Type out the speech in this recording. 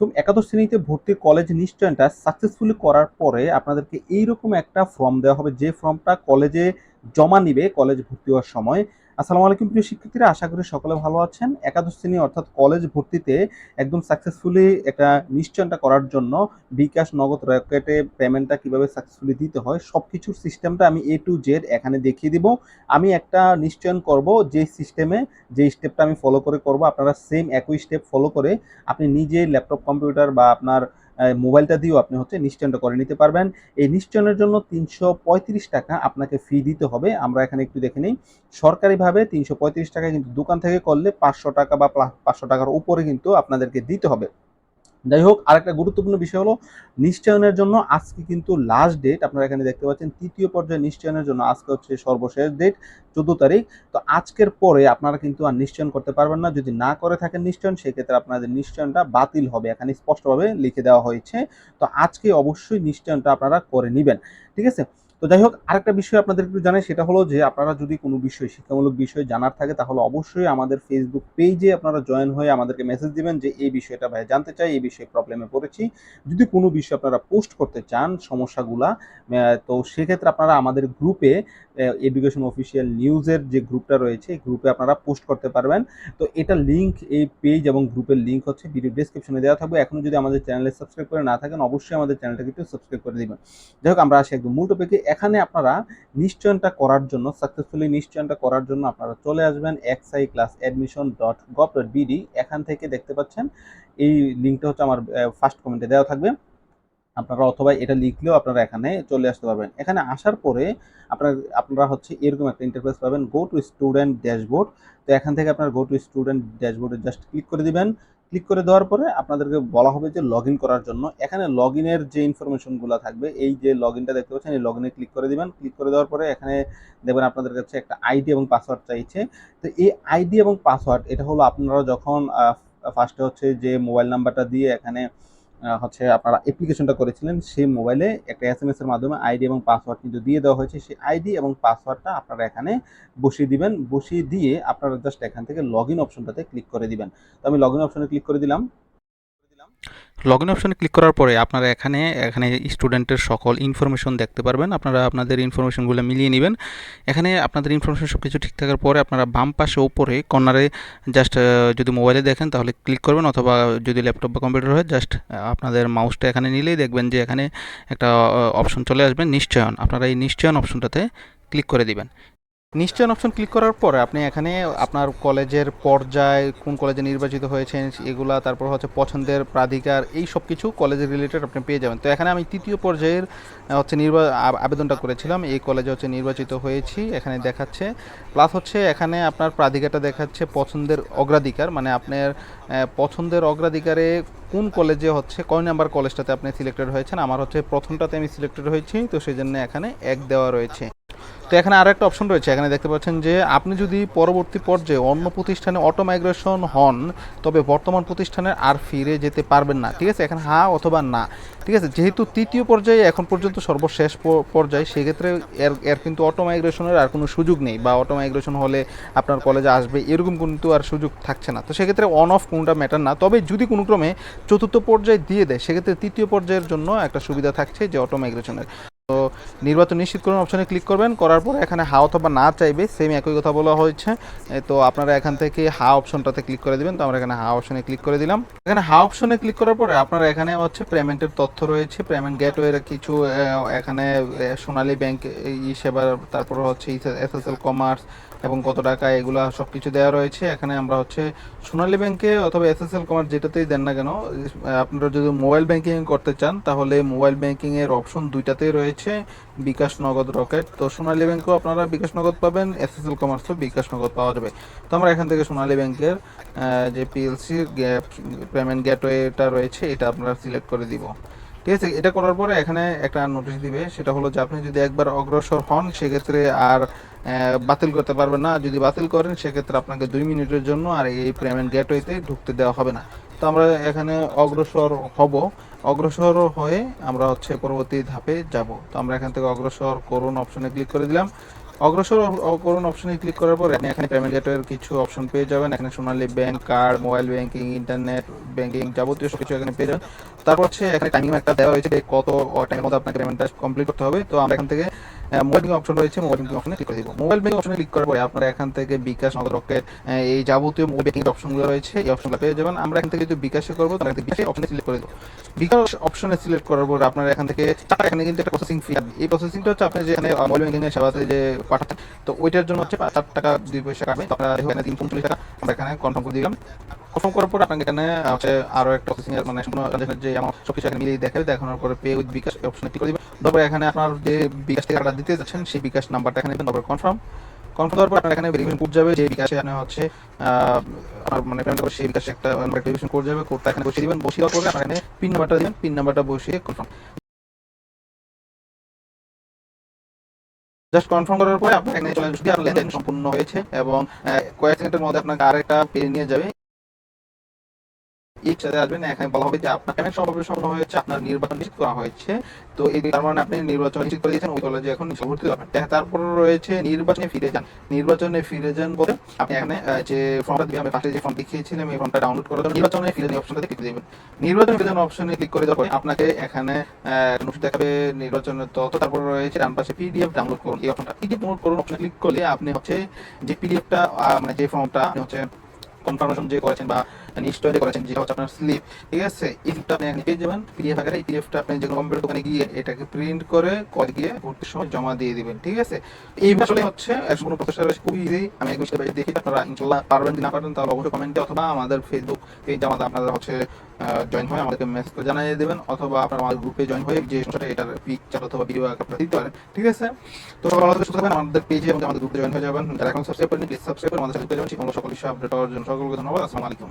তো একাদশ শ্রেণীতে ভর্তি কলেজ নিশ্চয়নটা সাকসেসফুলি করার পরে আপনাদেরকে এইরকম একটা ফর্ম দেওয়া হবে, যে ফর্মটা কলেজে জমা নিবে কলেজ ভর্তি হওয়ার সময়। আসসালামু আলাইকুম প্রিয় শিক্ষার্থীরা, আশা করি সকলে ভালো আছেন। একাদশ শ্রেণী অর্থাৎ কলেজ ভর্তিতে একদম সাকসেসফুলি একটা নিশ্চয়নটা করার জন্য বিকাশ, নগদ, রকেটে পেমেন্টটা কিভাবে সাকসেসফুলি দিতে হয় সব কিছুর সিস্টেমটা আমি এ টু জেড এখানে দেখিয়ে দিব। আমি একটা নিশ্চয়ন করব, যে সিস্টেমে যে স্টেপটা আমি ফলো করে করব, আপনারা সেম একই স্টেপ ফলো করে আপনি নিজে ল্যাপটপ, কম্পিউটার বা আপনার মোবাইলটা দিয়েও আপনি নিশ্চয়নটা করে নিতে পারবেন। এই নিশ্চয়নের জন্য ৩৩৫ টাকা আপনাকে ফি দিতে হবে। আমরা এখানে একটু দেখে নিই। সরকারিভাবে ৩৩৫ টাকা, কিন্তু দোকান থেকে করলে ৫০০ টাকা বা ৫০০ টাকার উপরে কিন্তু আপনাদেরকে দিতে হবে। যাই হোক, আরেকটা গুরুত্বপূর্ণ বিষয় হলো নিশ্চয়নের জন্য আজকে কিন্তু লাস্ট ডেট। আপনারা এখানে দেখতে পাচ্ছেন তৃতীয় পর্যায়ে নিশ্চয়নের জন্য আজকে হচ্ছে সর্বশেষ ডেট, ১৪ তারিখ। তো আজকের পরে আপনারা কিন্তু আর নিশ্চয়ন করতে পারবেন না। যদি না করে থাকেন নিশ্চয়ন, সেক্ষেত্রে আপনাদের নিশ্চয়নটা বাতিল হবে, এখানে স্পষ্টভাবে লিখে দেওয়া হয়েছে। তো আজকে অবশ্যই নিশ্চয়নটা আপনারা করে নেবেন, ঠিক আছে? তো যাই হোক, আরেকটা বিষয় আপনাদের একটু জানাই, সেটা হলো যে আপনারা যদি কোনো বিষয়, শিক্ষামূলক বিষয় জানার থাকে, তাহলে অবশ্যই আমাদের ফেসবুক পেজে আপনারা জয়েন হয়ে আমাদেরকে মেসেজ দিবেন যে এই বিষয়টা ভাই জানতে চাই, এই বিষয়ে প্রবলেমে পড়েছি। যদি কোনো বিষয় আপনারা পোস্ট করতে চান সমস্যাগুলা, তো সেক্ষেত্রে আপনারা আমাদের গ্রুপে, এডুকেশন অফিসিয়াল নিউজের যে গ্রুপটা রয়েছে, এই গ্রুপে আপনারা পোস্ট করতে পারবেন। তো এটা লিঙ্ক, এই পেজ এবং গ্রুপের লিঙ্ক হচ্ছে ভিডিও ডেসক্রিপশনে দেওয়া থাকবে। এখনো যদি আমাদের চ্যানেলে সাবস্ক্রাইব করে না থাকেন, অবশ্যই আমাদের চ্যানেলটাকে একটু সাবস্ক্রাইব করে দিবেন। যাই হোক, আমরা আসি একদম মূল টপিকে। এখানে আপনারা নিশ্চয়নটা করার জন্য, সাকসেসফুলি নিশ্চয়নটা করার জন্য আপনারা চলে আসবেন xiclassadmission.gov.bd। এখান থেকে দেখতে পাচ্ছেন এই লিঙ্কটা হচ্ছে আমার ফার্স্ট কমেন্টে দেওয়া থাকবে। আপনারা অথবা এটা লিখলেও আপনারা এখানে চলে আসতে পারবেন। এখানে আসার পরে আপনারা এরকম একটা ইন্টারফেস পাবেন, গো টু স্টুডেন্ট ড্যাশবোর্ড। তো এখান থেকে আপনারা গো টু স্টুডেন্ট ড্যাশবোর্ডে জাস্ট ক্লিক করে দিবেন। ক্লিক করে দেওয়ার পরে আপনাদেরকে বলা হবে যে লগ ইন করার জন্য। এখানে লগ ইনের যে ইনফরমেশনগুলো থাকবে, এই যে লগ ইনটা দেখতে পাচ্ছেন, এই লগ ইনে ক্লিক করে দিবেন। ক্লিক করে দেওয়ার পরে এখানে দেখবেন আপনাদের কাছে একটা আইডি এবং পাসওয়ার্ড চাইছে। তো এই আইডি এবং পাসওয়ার্ড, এটা হলো আপনারা যখন ফার্স্টে যে মোবাইল নাম্বারটা দিয়ে এখানে আপনারা অ্যাপ্লিকেশনটা করেছিলেন, সেই মোবাইলে একটা এসএমএস এর মাধ্যমে আইডি এবং পাসওয়ার্ড কিন্তু দিয়ে দেওয়া হয়েছে। সেই আইডি এবং পাসওয়ার্ডটা আপনারা এখানে বসিয়ে দিবেন। বসিয়ে দিয়ে আপনারা জাস্ট এখান থেকে লগইন অপশনটাতে ক্লিক করে দিবেন। তো আমি লগইন অপশনে ক্লিক করে দিলাম। লগ ইন অপশনে ক্লিক করার পরে আপনারা এখানে এখানে স্টুডেন্টের সকল ইনফরমেশন দেখতে পারবেন। আপনারা আপনাদের ইনফরমেশনগুলো মিলিয়ে নেবেন। এখানে আপনাদের ইনফরমেশন সব কিছু ঠিক থাকার পরে আপনারা বাম পাশে উপরে কর্নারে জাস্ট, যদি মোবাইলে দেখেন তাহলে ক্লিক করবেন, অথবা যদি ল্যাপটপ বা কম্পিউটার হয় জাস্ট আপনাদের মাউসটা এখানে নিলেই দেখবেন যে এখানে একটা অপশন চলে আসবে নিশ্চয়ন। আপনারা এই নিশ্চয়ন অপশনটাতে ক্লিক করে দিবেন। নিশ্চয়ন অপশন ক্লিক করার পরে আপনি এখানে আপনার কলেজের পর্যায়, কোন কলেজে নির্বাচিত হয়েছেন এগুলা, তারপর পছন্দের প্রাধিকার, এই সব কিছু কলেজের রিলেটেড আপনি পেয়ে যাবেন। তো এখানে আমি তৃতীয় পর্যায়ের আবেদনটা করেছিলাম, এই কলেজে নির্বাচিত হয়েছি এখানে দেখাচ্ছে। প্লাস এখানে আপনার প্রাধিকারটা দেখাচ্ছে পছন্দের অগ্রাধিকার, মানে আপনার পছন্দের অগ্রাধিকারে কোন কলেজে কয় নাম্বার কলেজটাতে আপনি সিলেক্টেড হয়েছেন। আমার প্রথমটাতে আমি সিলেক্টেড হয়েছি, তো সেই জন্য এখানে ১ দেওয়া রয়েছে। তো এখানে আরও একটা অপশন রয়েছে, এখানে দেখতে পাচ্ছেন যে আপনি যদি পরবর্তী পর্যায়ে অন্য প্রতিষ্ঠানে অটো মাইগ্রেশন হন, তবে বর্তমান প্রতিষ্ঠানে আর ফিরে যেতে পারবেন না, ঠিক আছে? এখানে হ্যাঁ অথবা না, ঠিক আছে? যেহেতু তৃতীয় পর্যায়ে এখন পর্যন্ত সর্বশেষ পর্যায়ে, সেক্ষেত্রে এর কিন্তু অটো মাইগ্রেশনের আর কোনো সুযোগ নেই, বা অটো মাইগ্রেশন হলে আপনার কলেজে আসবে এরকম কিন্তু আর সুযোগ থাকছে না। তো সেক্ষেত্রে অন অফ কোনটা ম্যাটার না। তবে যদি কোনো ক্রমে চতুর্থ পর্যায়ে দিয়ে দেয়, সেক্ষেত্রে তৃতীয় পর্যায়ের জন্য একটা সুবিধা থাকছে যে অটো মাইগ্রেশনের। তো নির্বাচন নিশ্চিত করুন অপশনে ক্লিক করবেন, করার পর এখানে হা অথবা না চাইবে, সেম একই কথা বলা হয়েছে। তো আপনারা এখান থেকে হা অপশনটাতে ক্লিক করে দিবেন। তো আমরা এখানে হা অপশনে ক্লিক করে দিলাম। এখানে হা অপশনে ক্লিক করার পরে আপনারা এখানে পেমেন্টের তথ্য রয়েছে, পেমেন্ট গেটওয়ের কিছু, এখানে সোনালী ব্যাংক ই সেবা, তারপর এসএসএল কমার্স এবং কত টাকা, এগুলা সব কিছু দেওয়া রয়েছে। এখানে আমরা সোনালী ব্যাংকে অথবা এসএসএল কমার্স যেটাতেই দেন না কেন, আপনারা যদি মোবাইল ব্যাংকিং করতে চান তাহলে মোবাইল ব্যাংকিং এর অপশন দুইটাতেই রয়েছে, বিকাশ, নগদ, রকেট। তো সোনালী ব্যাংকেও আপনারা বিকাশ নগদ পাবেন, এসএসএল কমার্সও বিকাশ নগদ পাওয়া যাবে। তো আমরা এখান থেকে সোনালী ব্যাংকের যে পিএলসি পেমেন্ট গেটওয়েটা রয়েছে, এটা আপনারা সিলেক্ট করে দিব, ঠিক আছে? এটা করার পরে এখানে একটা নোটিশ দিবে, সেটা হলো যে আপনি যদি একবার অগ্রসর হন, সেক্ষেত্রে আর বাতিল করতে পারবেন না। যদি বাতিল করেন, সেক্ষেত্রে আপনাকে 2 মিনিটের জন্য আর এই পেমেন্ট গেটওয়েতে ঢুকতে দেওয়া হবে না। তো আমরা এখানে অগ্রসর হব, অগ্রসর হয়ে আমরা পরবর্তী ধাপে যাব। তো আমরা এখান থেকে অগ্রসর করুন অপশনে ক্লিক করে দিলাম। অগ্রসর করুন অপশনে ক্লিক করার পরে আপনি এখানে পেমেন্ট গেটওয়ের কিছু অপশন পেয়ে যাবেন। এখানে Sonali bank card, mobile banking, internet banking যাবতীয় সব কিছু এখানে পেয়ে যাবেন। তারপর হচ্ছে এখানে টাইমিং একটা দেওয়া হয়েছে যে কত টাইমের মধ্যে আপনাকে পেমেন্টটা কমপ্লিট করতে হবে। তো আমরা এখান থেকে মোবাইল ব্যাংকিং অপশন রয়েছে, মোবাইল ব্যাংকিং অপশনে ক্লিক করে দিব। মোবাইল ব্যাংকিং অপশনে ক্লিক করার পরে আপনারা এখান থেকে বিকাশ, নগদ, রকেট এই যাবতীয় মোবাইল ব্যাংকিং অপশনগুলো রয়েছে, এই অপশনগুলো পেয়ে যাবেন। আমরা এখান থেকে যদি বিকাশে করবো তাহলে বিকাশে অপশনে সিলেক্ট করে দেবো। বিকাশ অপশনে সিলেক্ট করার পর আপনারা এখান থেকে এখানে কিন্তু একটা প্রসেসিং ফি, এই প্রসেসিংটা হচ্ছে আপনি যেখানে মোবাইল ব্যাংকিং এর সেবাতে যে পাঠাচ্ছেন, তো ওইটার জন্য হচ্ছে 4 টাকা 2 পয়সা কাটবে। তো আপনারা এখানে 339 টাকা আমরা এখানে কনফার্ম করে দিলাম। কনফার্ম করার পর আপনাকে এখানে হচ্ছে আরো একটা প্রসেসিং এর মানে সম্পূর্ণ ট্রানজাকশন যে আমার সবকিছু এখানে মিলিয়ে দেখাবে। দেখানোর পরে পে উইথ বিকাশ অপশনে ক্লিক করে দিবেন। তারপরে এখানে আপনার যে বিকাশ থেকে টাকা দিতে যাচ্ছেন সেই বিকাশ নাম্বারটা এখানে দেবেন। তারপর কনফার্ম দেওয়ার পর আপনার এখানে ভেরিফিকেশন কোড যাবে, যে বিকাশে আপনি হচ্ছে আপনার মানে পেমেন্ট করে সেই বিকাশে একটা ভেরিফিকেশন কোড যাবে, কোডটা এখানে বসিয়ে দিবেন। বসিয়ে দেওয়ার পরে আপনার এখানে পিন নাম্বারটা দিবেন, পিন নাম্বারটা বসিয়ে কনফার্ম। জাস্ট কনফার্ম করার পরে আপনার এখানে চলে আসবে আপনার লেনদেন সম্পূর্ণ হয়েছে এবং কয়েক সেকেন্ডের মধ্যে আপনাকে আরেকটা পেজ নিয়ে যাবে। সাথে আসবেন, এখানে বলা হবে যে আপনার পেমেন্ট সম্পূর্ণ হয়েছে, আপনার নির্বাচন নিশ্চিত করা হয়েছে। তো এই তার মানে আপনি নির্বাচন নিশ্চিত করে দিয়েছেন, ওই কলেজে এখন ভর্তি হবেন। তারপর রয়েছে নির্বাচনে ফিরে যান। নির্বাচনে ফিরে যান বলে আপনি এখানে যে ফর্মটা দিয়ে আমি পাশে যে ফর্ম দেখিয়েছিলাম এই ফর্মটা ডাউনলোড করার জন্য নির্বাচনে ফিরে যান অপশনটাতে ক্লিক দিবেন। নির্বাচনে ফিরে যান অপশনে ক্লিক করে দেওয়ার পরে আপনাকে এখানে নোটিশ দেখাবে নির্বাচনের তথ্য। তারপর রয়েছে ডান পাশে পিডিএফ ডাউনলোড করুন, এই অপশনটা পিডিএফ ডাউনলোড করুন অপশনে ক্লিক করলে আপনি হচ্ছে যে পিডিএফটা মানে যে ফর্মটা আপনি হচ্ছে কনফার্মেশন যে করেছেন বা নিশ্চয় যে করেছেন, যেটা হচ্ছে আপনার স্লিপ, ঠিক আছে, এই স্লিপটা আপনি এখানে পেয়ে যাবেন পিডিএফ আকারে। এই পিডিএফটা আপনি যে কম্পিউটার দোকানে গিয়ে এটাকে প্রিন্ট করে কলে গিয়ে ভর্তির সময় জমা দিয়ে দিবেন, ঠিক আছে। এই আসলে হচ্ছে সম্পূর্ণ প্রসেসটা খুব ইজি। আমি একদম স্টেপ বাই স্টেপ দেখি, আপনারা ইনশাআল্লাহ পারবেন কি না পারবেন তাহলে অবশ্যই কমেন্টে অথবা আমাদের ফেসবুক পেজ আমাদের আপনারা হচ্ছে জয়েন হয়ে আমাদেরকে মেসেজ করে জানিয়ে দেবেন, অথবা আপনারা আমাদের গ্রুপে জয়েন হয়ে যে সমস্যাটা এটার পিকচার অথবা ভিডিও আপনারা দিতে পারেন, ঠিক আছে। তো সকাল আলাদা সুস্থ থাকবেন, আমাদের পেজে এবং আমাদের গ্রুপে জয়েন হয়ে যাবেন। যারা এখন সাবস্ক্রাইব করেন প্লিজ সাবস্ক্রাইব করে আমাদের সাথে পেয়ে যাবেন। সকল বিষয় আপডেট হওয়ার জন্য সকলকে ধন্যবাদ। আসসালামু আলাইকুম।